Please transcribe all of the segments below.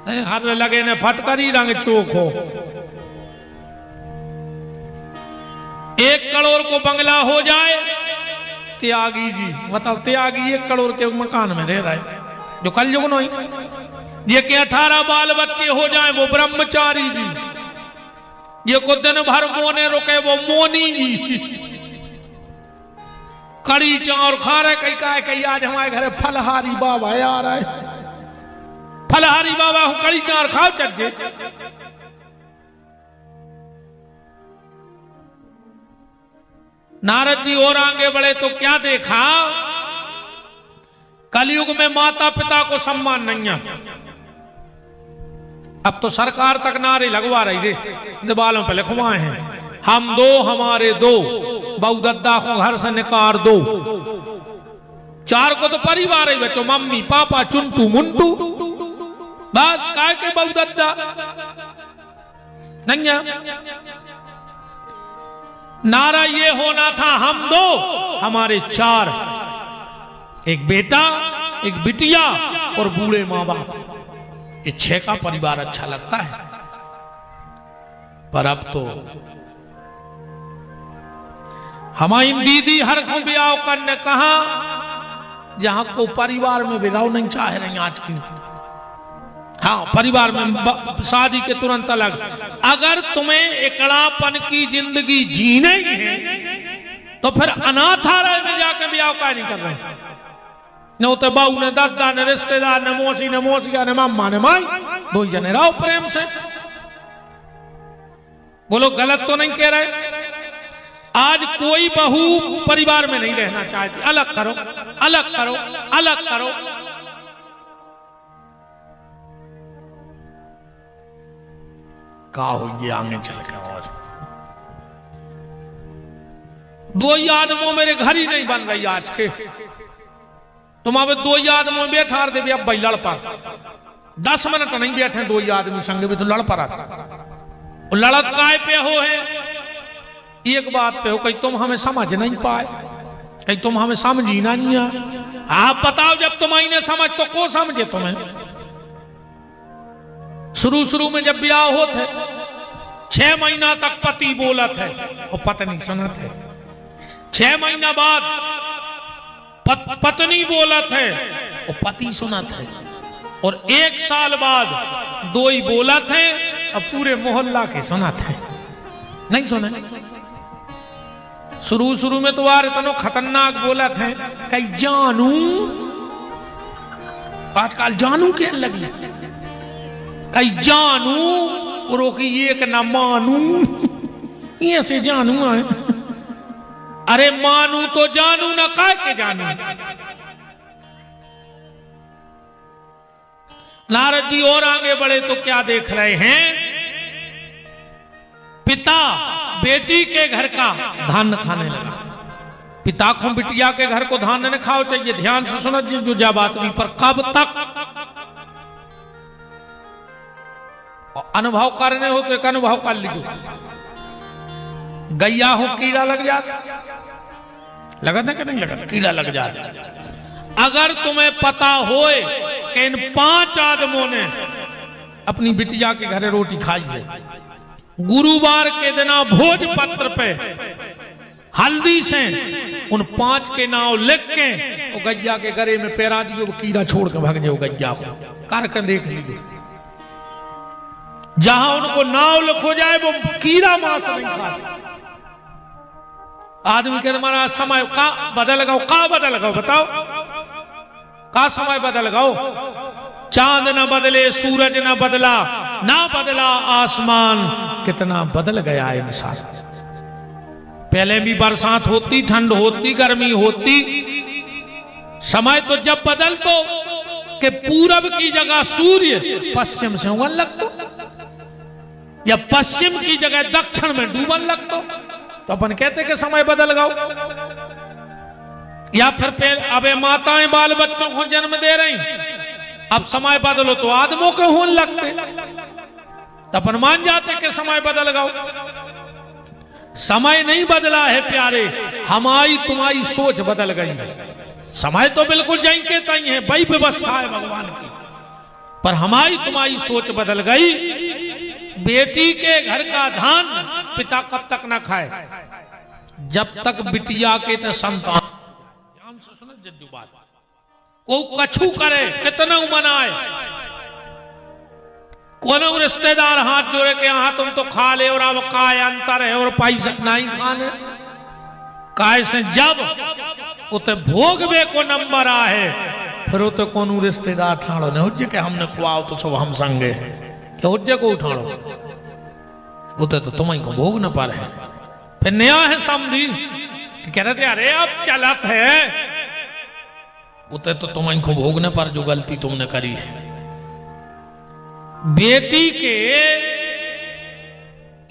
हर लगे ने फटकरी रंग चोख हो। 1 करोड़ को बंगला हो जाए, त्यागी जी मतलब त्यागी 1 करोड़ के मकान में रह रहा है, जो कल युग नहीं। ये के 18 बाल बच्चे हो जाए वो ब्रह्मचारी जी, ये को दिन भर मोने रुके वो मोनी जी। कड़ी चावल खा रहे कई आज हमारे घर फलहारी बाबा आ रहा है, फलहारी बाबा हूं कड़ी चावल खाओ चज्जे। नारद जी और आगे बढ़े तो क्या देखा, कलयुग में माता पिता को सम्मान नहीं है। अब तो सरकार तक नारे लगवा रही रे, दीवालों पे लिखवाए हैं, हम 2 हमारे 2, बहुदद्दा को घर से निकार दो। 4 को तो परिवार ही बचो, मम्मी पापा चुंटू मुंटू, बस काय के बहुदद्दा नहीं है। नारा ये होना था, हम 2 हमारे 4, एक बेटा एक बिटिया और बूढ़े माँ बाप, ये 6 का परिवार अच्छा लगता है। पर अब तो हमारी दीदी हर को ब्याह करने कहा, जहां को परिवार में बिगाव नहीं चाहे रही आज की। हाँ, परिवार में शादी के तुरंत अलग। अगर तुम्हें एकड़ापन की जिंदगी जीने ही है तो फिर अनाथालय में जाकर ब्याह का नहीं कर रहे। न तो बहू ने दादा ने रिश्तेदार ने मौसिया ने मामा ने माई, 2 जने रहो प्रेम से। बोलो गलत तो नहीं कह रहे। आज कोई बहू परिवार में नहीं रहना चाहती, अलग करो अलग करो अलग करो। का हो ये आगे चल के, और 2 आदमों मेरे घर ही नहीं बन रही आज के। तुम अब 2 आदमी बैठा दे, अब भाई लड़ पा 10 मिनट नहीं बैठे 2 आदमी संग भी तो लड़ पा रहा। लड़त काय पे हो है, एक बात पे हो, कहीं तुम हमें समझ नहीं पाए, कहीं तुम हमें समझी ना नहीं है। आप बताओ जब तुम आई समझ तो को समझे तुम्हें। शुरू में जब ब्याह होते 6 महीना तक पति बोलत है और पत्नी सुनत है, 6 महीना बाद पत्नी बोलत है और पति सुनत है, और 1 साल बाद 2 ही बोलत है और पूरे मोहल्ला के सुनत है। नहीं सुने। शुरू में तो यार इतना खतरनाक बोलत है, कई जानू, आजकल जानू के लगी, कई जानू रोकी एक ना मानू, ये से जानू है। अरे मानू तो जानू ना काय के जानू। नारद जी और आगे बढ़े तो क्या देख रहे हैं, पिता बेटी के घर का धान खाने लगा। पिता को बिटिया के घर को धान न खाओ चाहिए, ध्यान से सुनो जो जा बात नहीं, पर कब तक अनुभव करने हो तो एक अनुभव कर लीजिए। गैया हो कीड़ा लग जाता, लगता है कि नहीं लगता, कीड़ा लग जाता। अगर तुम्हें पता होए कि इन 5 आदमों ने अपनी बिटिया के घर रोटी खाई है, गुरुवार के दिन भोज पत्र पे हल्दी से उन 5 के नाम लिख के वो गैया के गले में पैरा दियो, वो कीड़ा छोड़ के भाग जाओ गैया को। करके देख लीजिए, जहां उनको नाव लिखो जाए वो कीड़ा मांस नहीं खाते। आदमी के हमारा समय का बदल गओ, का बदल गओ बताओ, का समय बदल गओ। चांद न बदले सूरज न बदला, ना बदला आसमान, कितना बदल गया इंसान। पहले भी बरसात होती, ठंड होती, गर्मी होती, समय तो जब बदल तो कि पूरब की जगह सूर्य पश्चिम से उगन लगतो, या पश्चिम की जगह दक्षिण में डूबन लगतो, तो अपन कहते कि समय बदल गया। या फिर अबे माताएं बाल बच्चों को जन्म दे रही, अब समय बदलो तो आदमों के होने लगते, तो अपन मान जाते कि समय बदल गया। समय नहीं बदला है प्यारे, हमारी तुम्हारी सोच बदल गई है। समय तो बिल्कुल जहीं के तहीं है, वही व्यवस्था है भगवान की। पर हमारी तुम्हारी सोच बदल गई। बेटी के घर का धान पिता कब तक ना खाए, जब तक बिटिया के तो संतान। ध्यान से सुनो जज्जू बात, को कछु करे कितना मनाए, कोनो रिश्तेदार हाथ जोड़े के यहाँ तुम तो खा ले और अब काय अंतर है और पैसा नहीं खाने काय से जब उते भोगवे को नंबर आए फिर उते कोनो रिश्तेदार ठाड़ो ने उज्जे के हमने खुआओ तो सब हम संगे के उज्जे को उठाड़ो उते तो तुम्हें को भोग न पा रहे। फिर नया है समझी कह रहे थे अरे अब चलत है उते तो तुम्हें को भोग न पर जो गलती तुमने करी है। बेटी के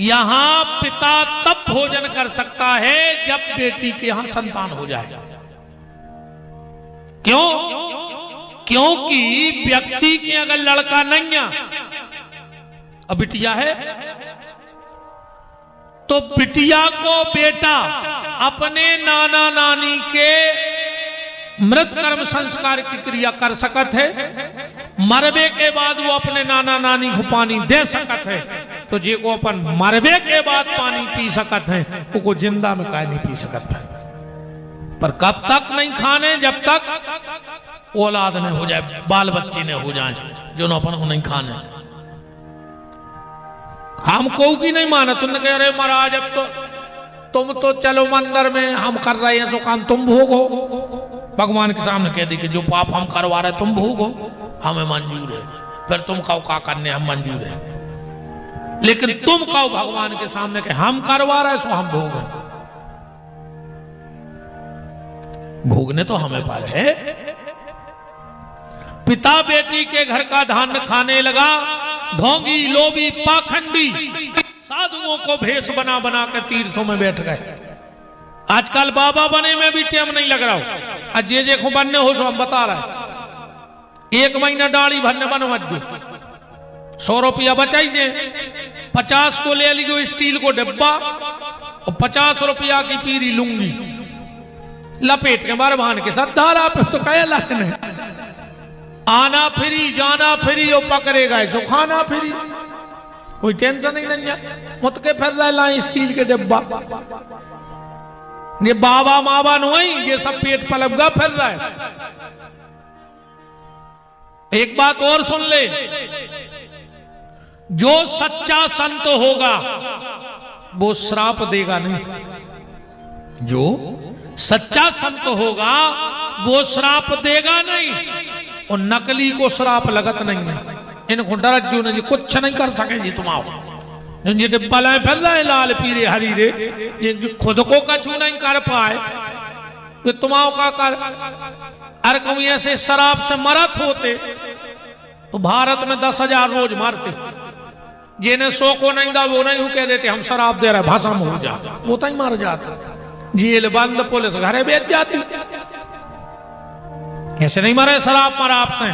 यहां पिता तब भोजन कर सकता है जब बेटी के यहां संतान हो जाए। क्यों? क्योंकि व्यक्ति के अगर लड़का नहीं है अब बिटिया है तो बिटिया को बेटा अपने नाना नानी के मृत कर्म संस्कार की क्रिया कर सकत है, मरबे के बाद वो अपने नाना नानी को पानी दे सकत है। तो जे को अपन मरबे के बाद पानी पी सकत है वो जिंदा में काय नहीं पी सकत है। पर कब तक नहीं खाने, जब तक औलाद ने हो जाए, बाल बच्चे ने हो जाए जो न अपन को नहीं खाने। हमको की नहीं माना, तुमने कह रहे महाराज अब तो तुम तो चलो मंदिर में हम कर रहे हैं सो काम तुम भोगो। भगवान के सामने कह दी कि जो पाप हम करवा रहे तुम भोगो, हमें मंजूर है। फिर तुम कहो का करने हम मंजूर है, लेकिन तुम कहो भगवान के सामने कि हम करवा रहे सो हम भोगे। भोगने तो हमें पर है। पिता बेटी के घर का धान खाने लगा, ढोंगी लोभी पाखंडी साधुओं को भेष बना बना के तीर्थों में बैठ गए। आजकल बाबा बने में भी टाइम नहीं लग रहा हो, आज जे को बनने हो सो हम बता रहे। 1 महीना दाढ़ी भरने बनो मज्जू 100 रुपया बचाइए, 50 को ले लीजिए स्टील को डिब्बा और 50 रुपया की पीरी लूंगी लपेट के मार भान के साथ धारा पे तो कह लगने आना फ्री जाना फ्री और पकड़े गए सो खाना फ्री, कोई टेंशन ही नहीं है। मुत के फिर रहा स्टील के डिब्बा, ये बाबा माबा नहीं ये सब पेट पलपगा फिर रहा है। एक बात और सुन ले, जो सच्चा संत होगा वो श्राप देगा नहीं। जो सच्चा संत होगा वो श्राप देगा नहीं, और नकली को श्राप लगत नहीं है। इनको डरज्जू ने जी कुछ नहीं कर सके जी तुम्हारा जी डिब्बा लाए फिर रहे लाल पीरे हरी रे, ये जो खुद को कछु नहीं कर पाए तो तुम्हारा का कर। अरे कभी ऐसे शराब से मरत होते तो भारत में 10,000 रोज मारते, जिन्हें 100 को नहीं दा वो नहीं कह देते हम शराब दे रहे भाषा में हो जा, वो तो ही मार जाता, जेल बंद पुलिस घरे बेच जाती। कैसे नहीं मरे शराब मराब से।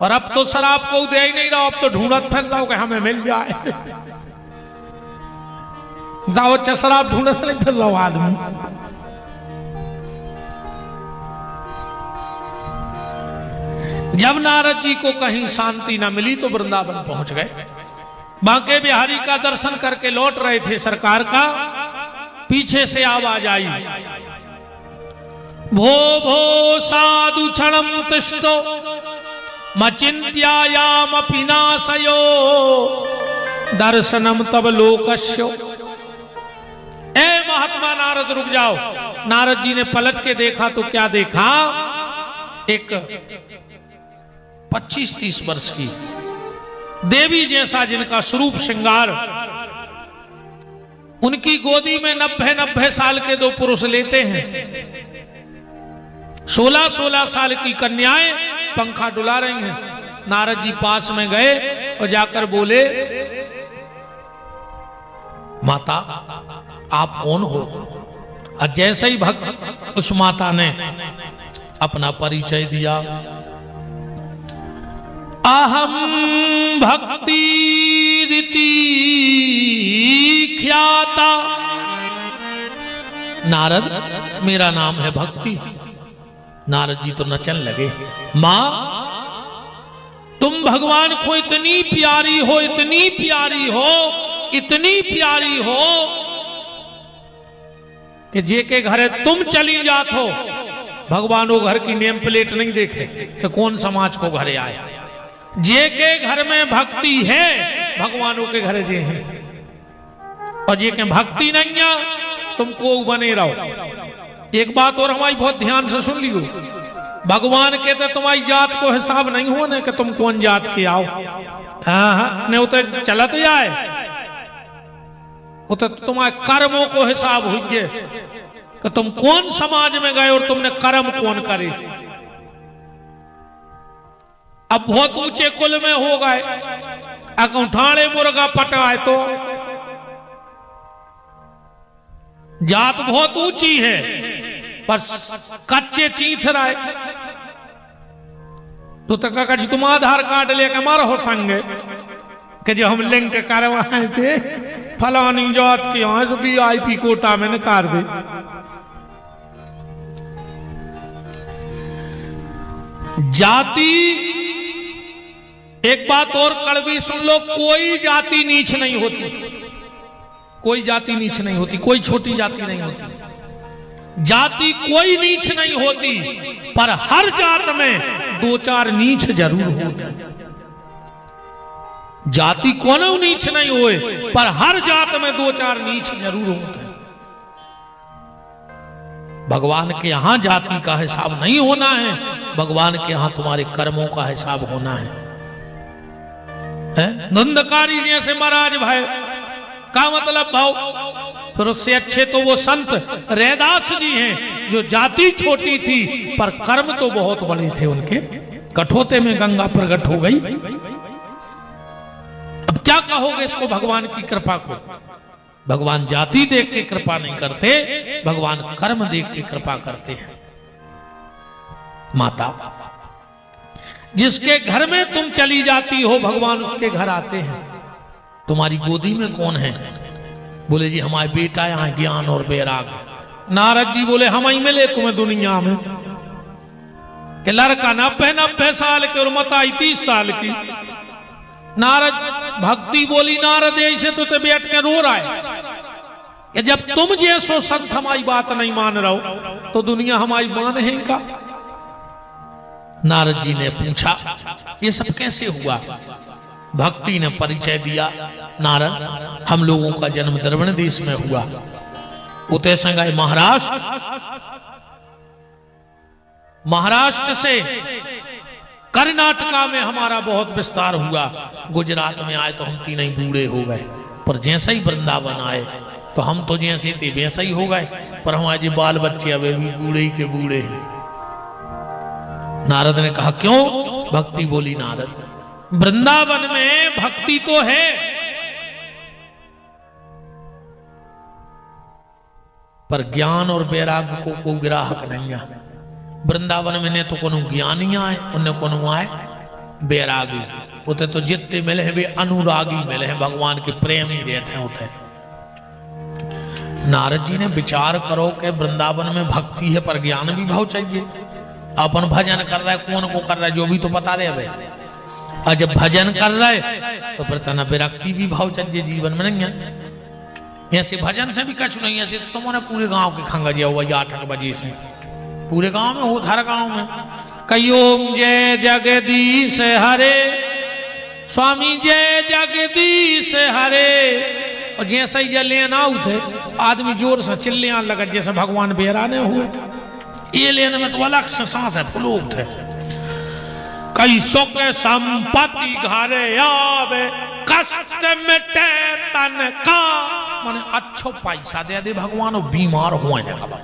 और अब तो शराब को दे ही नहीं रहा, अब तो ढूंढत फिर रहा कि हमें मिल जाए। जाओ अच्छा शराब ढूंढत नहीं फिर रहा आदमी। जब नारद जी को कहीं शांति न मिली तो वृंदावन पहुंच गए। बांके बिहारी का दर्शन करके लौट रहे थे सरकार का, पीछे से आवाज आई, भो भो साधु क्षणम तिष्ठो मचिंत्यायाम पिनाशयो दर्शनम तब लोकस्यो। ए महात्मा नारद रुक जाओ। नारद जी ने पलट के देखा तो क्या देखा, एक 25-30 वर्ष की देवी जैसा जिनका स्वरूप श्रृंगार, उनकी गोदी में 90 साल के 2 पुरुष लेते हैं। 16 साल की कन्याएं पंखा डुला रही हैं। नारद जी पास में गए और जाकर बोले, माता आप कौन हो? और जैसे ही भक्त उस माता ने अपना परिचय दिया, अहम भक्ति रीति ख्याता, नारद मेरा नाम है भक्ति। नारद जी तो नचन लगे, मां भगवान को इतनी प्यारी हो, इतनी प्यारी हो, इतनी प्यारी हो कि जे के घरे तुम चली जात हो, भगवान वो घर की नेम प्लेट नहीं देखे कि कौन समाज को घरे आए। जे के घर में भक्ति है, भगवानों के घरे जे हैं, और जे के भक्ति नहीं है तुमको बने रहो। एक बात और हमारी बहुत ध्यान से सुन लियो, भगवान कहते तुम्हारी जात को हिसाब नहीं हुआ ना कि तुम कौन जात के आओ। हाँ, नहीं उते चलत जाए, उते तुम्हारे कर्मों को हिसाब हुई कि तुम कौन समाज में गए और तुमने कर्म कौन करे। अब बहुत ऊंचे कुल में हो गए, अकौठाणे मुर्गा पटाए तो जात बहुत ऊंची है, पर कच्चे चीथराए तो तक तुम आधार कार्ड लेके मारो संगे कि जो हम लिंक करवाए थे फलानी जात के यहाँ जो VIP कोटा में निकाल दे। जाति, एक बात और कड़वी सुन लो, कोई जाति नीच नहीं होती, कोई जाति नीच नहीं होती, कोई छोटी जाति नहीं होती, जाति कोई नीच नहीं होती, पर हर जात में दो चार नीच जरूर होते। जाति कोनो नीच नहीं होए, पर हर जात में दो चार नीच जरूर होते हैं। भगवान के यहां जाति का हिसाब नहीं होना है, भगवान के यहां तुम्हारे कर्मों का हिसाब होना है। धुंधकारी जैसे महाराज भाई का मतलब भाव, फिर उससे अच्छे तो वो संत रैदास जी हैं जो जाति छोटी थी पर कर्म तो बहुत बड़े थे उनके। कठोते में गंगा प्रकट हो गई। अब क्या कहोगे इसको, भगवान की कृपा को? भगवान जाति देख के कृपा नहीं करते, भगवान कर्म देख के कृपा करते हैं। माता, जिसके घर में तुम चली जाती हो भगवान उसके घर आते हैं। तुम्हारी गोदी में कौन है? बोले जी हमारे बेटा यहाँ ज्ञान और वैराग्य। नारद जी बोले हम ही मिले तुम्हें दुनिया में कि लड़का 90 साल के और मताई 30 साल की। नारद भक्ति बोली, नारद ऐसे तो बैठ के रो रहा है कि जब तुम जैसो संत हमारी बात नहीं मान रहा हो तो दुनिया हमारी मान है इनका। नारद जी ने पूछा ये सब कैसे हुआ? भक्ति ने परिचय दिया, नारद हम लोगों का जन्म द्रविड़ देश में हुआ, उते संगाई महाराष्ट्र से कर्नाटका में हमारा बहुत विस्तार हुआ। गुजरात में आए तो हम तीन ही बूढ़े हो गए, पर जैसे ही वृंदावन आए तो हम तो जैसे थे वैसे ही हो गए, पर हमारे बाल बच्चे अभी भी बूढ़े ही के बूढ़े हैं। नारद ने कहा क्यों? भक्ति बोली, नारद वृंदावन में भक्ति तो है, पर ज्ञान और वैराग्य को कोई ग्राहक नहीं है। वृंदावन में ने तो कोनो ज्ञानी आए, उन्हें कोनो आए वैरागी। उते तो जितने मिले हैं वे अनुरागी मिले हैं, भगवान के प्रेम ही रहते हैं उते। नारद जी ने विचार करो कि वृंदावन में भक्ति है पर ज्ञान भी भाव चाहिए। अपन भजन कर रहा है, कौन को कर रहा है जो भी तो बता रहे भाई। और जब भजन कर रहे तो फिर तना विरक्ति भी भाव चाहिए जीवन में, नहीं है? ऐसे भजन से भी कुछ नहीं है। ऐसे तुम्हारे पूरे गांव के खंगा जिया हुआ 8 बजे से पूरे गांव में हो, हर गांव में कयोम जय जगदीश हरे, स्वामी जय जगदीश हरे। और जैसे ही लेना उठे आदमी जोर से चिल्ले लगा जैसे भगवान बेराने हुए। ये लेने में तो अलग से सांस है, फुलोक थे। कई सुख संपत्ति घरे आवे, कष्ट मिटे तन का। माने अच्छो पैसा दे दे भगवान और बीमार हुए ना भगवान।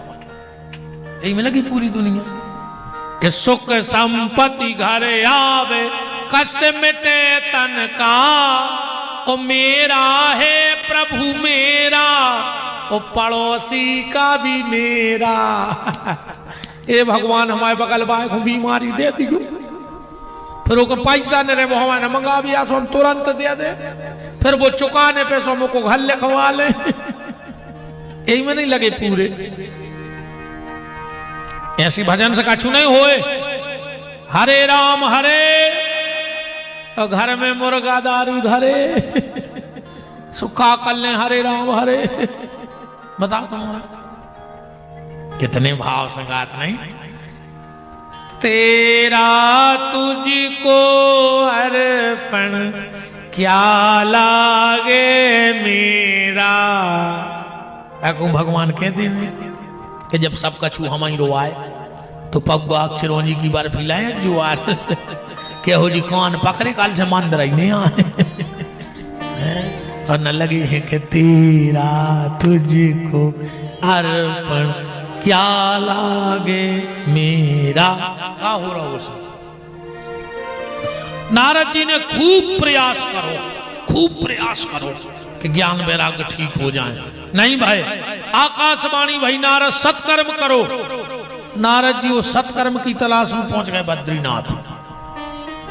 यही में लगी पूरी दुनिया कि सुख संपत्ति घरे आवे, कष्ट मिटे तन का। ओ मेरा है प्रभु मेरा, ओ पड़ोसी का भी मेरा। ए भगवान हमारे बगल बाय को बीमारी दे दी, फिर वो पैसा न रहे वो हमारे मंगा भी आसो हम तुरंत दे दे, फिर वो चुकाने पे सो हमको घर लिखवा ले। यही में नहीं लगे पूरे। ऐसी भजन से कछु नहीं होए। हरे और घर में मुर्गा दारू धरे, सुखा कल्ले हरे राम हरे। बताओ तुम्हारा कितने भाव संगात नहीं। तेरा तुझको अर्पण क्या लागे मेरा। भगवान कहते हैं कि जब सब कछु हम ही रोआए तो पग बाग चिरौंजी की बार फिलाए जो आर क्या हो जी कान पकड़े काल से मंदिर ही नहीं आए और न लगे है कि तेरा तुझको अर्पण क्या लागे मेरा। क्या हो रहा हो सब। नारद जी ने खूब प्रयास करो कि ज्ञान वैराग्य ठीक हो जाए। नहीं भाई, आकाशवाणी भाई नारद सत्कर्म करो। नारद जी वो सत्कर्म की तलाश में पहुंच गए बद्रीनाथ।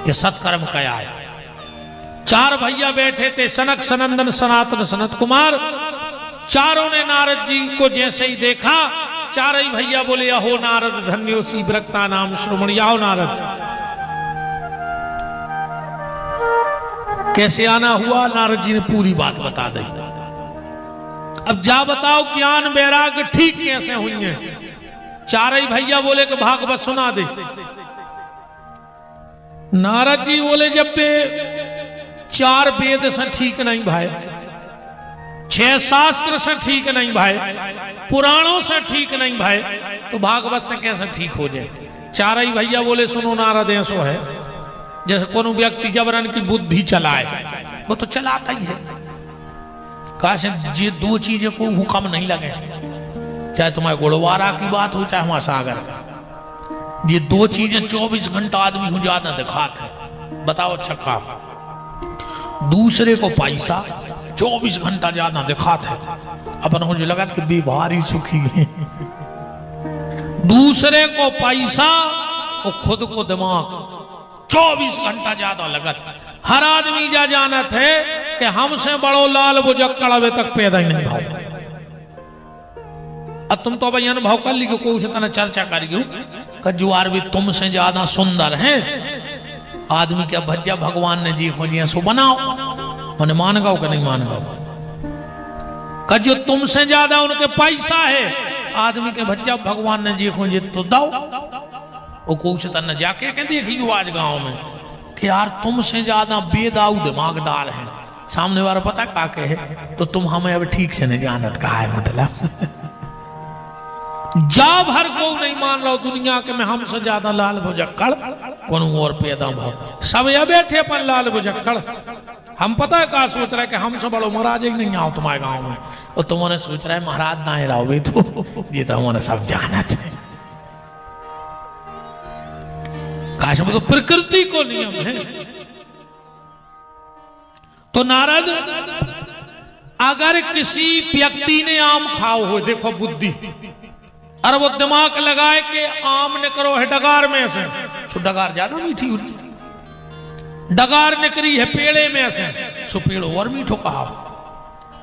ये सत्कर्म क्या है। चार भैया बैठे थे, सनक सनंदन सनातन सनत कुमार। चारों ने नारद जी को जैसे ही देखा, चार ही भैया बोले अहो नारद धन्योसी व्रक्ता नाम श्रोमणी। आओ नारद। कैसे आना हुआ, नारद जी ने पूरी बात बता दी। अब जा बताओ ज्ञान वैराग्य ठीक कैसे हुई है। चार ही भैया बोले कि भागवत सुना दे। नारद जी बोले जब पे चार वेद से ठीक नहीं भाई, 6 शास्त्र से ठीक नहीं भाई, पुराणों से ठीक नहीं भाई, तो भागवत से कैसे ठीक हो जाए। चार ही भैया बोले सुनो नारद ऐसो है जैसे कोनो व्यक्ति जबरन की बुद्धि चलाए, वो तो चलाता ही है। काश ये दो चीजें को हुक्म नहीं लगे, चाहे तुम्हारे गुड़वारा की बात हो चाहे हमारा सागर का, ये दो चीजें 24 घंटा आदमी हो ज्यादा दिखाते। बताओ छक्का। दूसरे को पैसा 24 घंटा ज्यादा दिखाते, अपन हो जो लगा कि भारी सुखी है। दूसरे को पैसा और खुद को दिमाग 24 घंटा ज्यादा लगत। हर आदमी जा जानत है कि हमसे बड़ो लाल बुजक्कड़ अभी तक पैदा ही नहीं भाव। अब तुम तो भाई अनुभव कर ली को इतना चर्चा करियो कि जुआर भी तुमसे ज्यादा सुंदर है। आदमी क्या भज्जा भगवान ने जी खोजिए सो बनाओ, मैंने मान गाओ कि नहीं मान गाओ। कि जो तुमसे ज्यादा उनके पैसा है, आदमी के भज्जा भगवान ने जी खोजिए तो दो। वो कुछ तन जाके के देखियो आज गांव में कि यार तुमसे ज्यादा बेदाऊ दिमागदार है। सामने वाला पता का कहे तो तुम हमें अब ठीक से नहीं जानत कहा है। मतलब जा भर को नहीं मान लो दुनिया के में हमसे ज्यादा लाल भुजक्कड़ कौन और पैदा भाव सब ये बैठे अपन लाल भुजक्कड़। हम पता है क्या सोच रहे कि हमसे बड़ो महाराज नहीं आओ तुम्हारे गांव में, और तुमने सोच रहे महाराज ना रहो भी तो ये तो हमारे सब जानत है। काश में तो प्रकृति को नियम है। तो नारद अगर किसी व्यक्ति ने आम खाओ हो, देखो बुद्धि, और वो दिमाग लगाए कि आम ने करो है डगार में से, सो डगार ज्यादा मीठी होती। डगार निकली है पेड़े में से, सो पेड़ और मीठो कहा।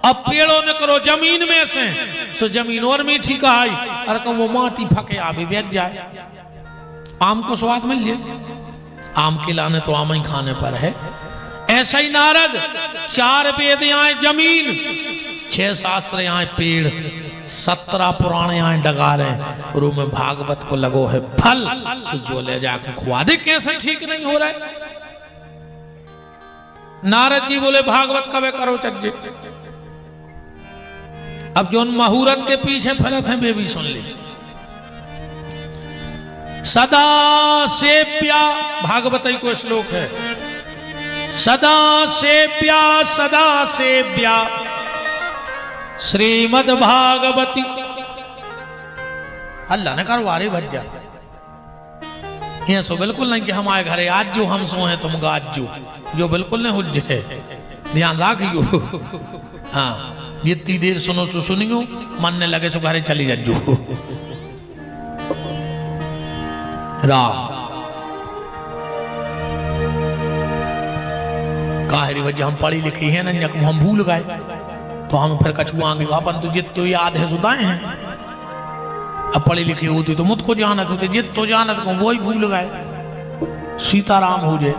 अब पेड़ों ने करो जमीन में से, सो जमीन और मीठी कहा। और कहो वो माटी फके आभी बेच जाए, आम को स्वाद मिल जाए। आम के लाने तो आम ही खाने पर है। ऐसा ही नारद 4 वेद आए जमीन, 6 शास्त्र आए पेड़, 17 पुराणे आए डगारे, और में भागवत को लगो है फल। सो जो ले जाकर खुआ दे। कैसे ठीक नहीं हो रहा है। नारद जी बोले भागवत कबे करो चज्जे। अब जो मुहूर्त के पीछे फरत है वे भी सुन ले। सदा सेव्या भागवत को श्लोक है, सदा सेव्या श्रीमद् भागवती। अल्लाह ने करो वारे भज्जा ये सो बिल्कुल नहीं कि हमारे घरे आज जो हम सो हैं तुम गाज जो बिल्कुल नहीं हुज्ज है। ध्यान रखियो। हाँ जितनी देर सुनो सो सुनियो, मन ने लगे सो घरे चली जाजो। राम काहरी वजह हम पढ़ी लिखी है ना, हम भूल गए तो हम फिर कछुआंगे। अपन तो जित तो याद है सुधाए हैं। अब पढ़ी लिखी होती तो मुझको जानत होते, जित तो जानत को वो ही भूल गए। सीताराम हो जाए।